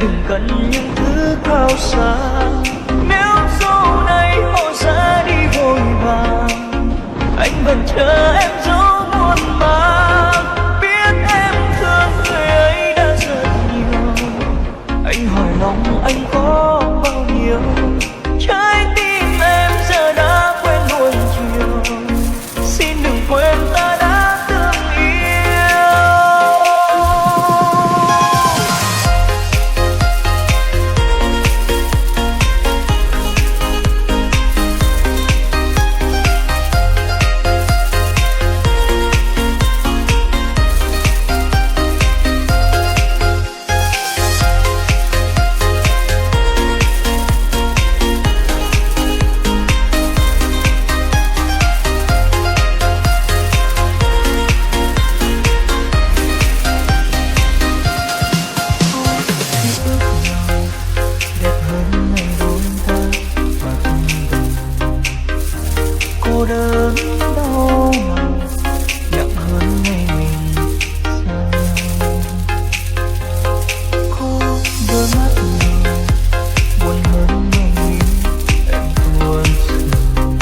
đừng cần những thứ cao xa. Nếu sau này họ sẽ đi vội vàng, anh vẫn chờ em dấu muôn màng. Biết em thương người ấy đã rất nhiều, anh hỏi lòng anh có bao nhiêu. Trái tim em giờ đã quen buồn chiều, xin đừng quên ta đã từng yêu. Cô đơn đau lòng nặng hơn ngày mình xa nhau. Có đôi mắt nào buồn hơn ngày mình em buồn sầu.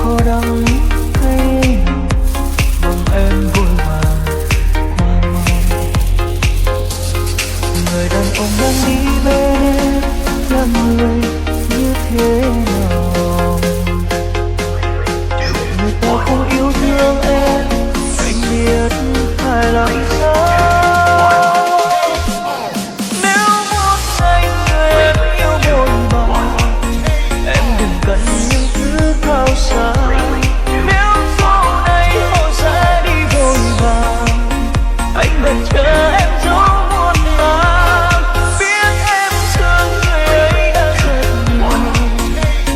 Có đắng cay nào vòng em vội vàng qua mau. Người đàn ông đang đi bên em là người như thế nào? Không yêu thương em, anh biết phải làm sao. Nếu một ngày người em yêu vội vàng, em đừng cần những thứ cao xa. Nếu sau này họ sẽ đi vội vàng, anh vẫn chờ em dấu muôn màng. Biết em thương người ấy đã rất nhiều,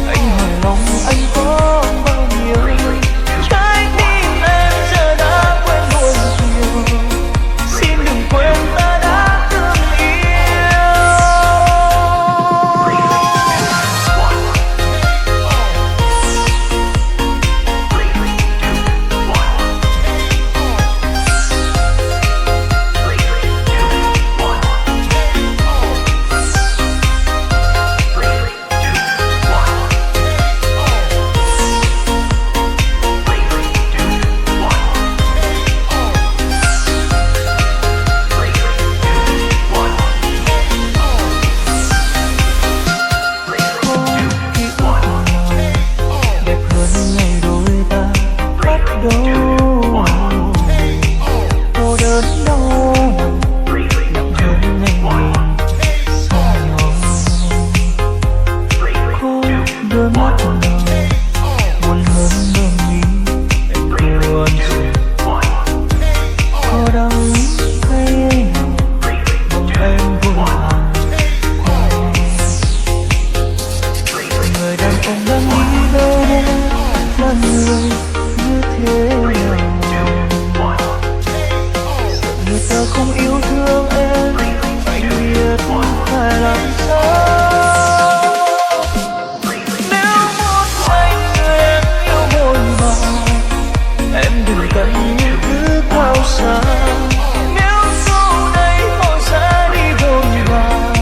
anh hỏi lòng anh có bao nhiêu. Không yêu thương em, anh biết phải làm sao. Nếu một ngày người em yêu vội vàng, em đừng cần những thứ cao xa. Nếu sau này họ sẽ đi vội vàng,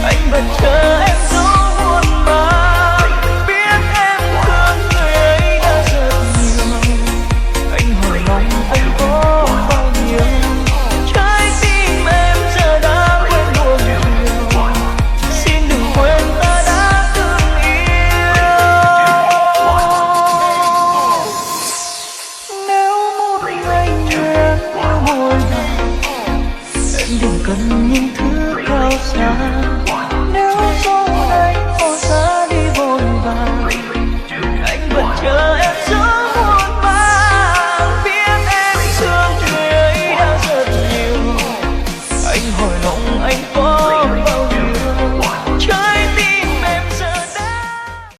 anh vẫn chờ em dấu muôn màng. Biết em thương người ấy đã rất nhiều, anh hỏi lòng anh có bao nhiêu. Đừng cần những thứ cao xa. Nếu sau này họ xa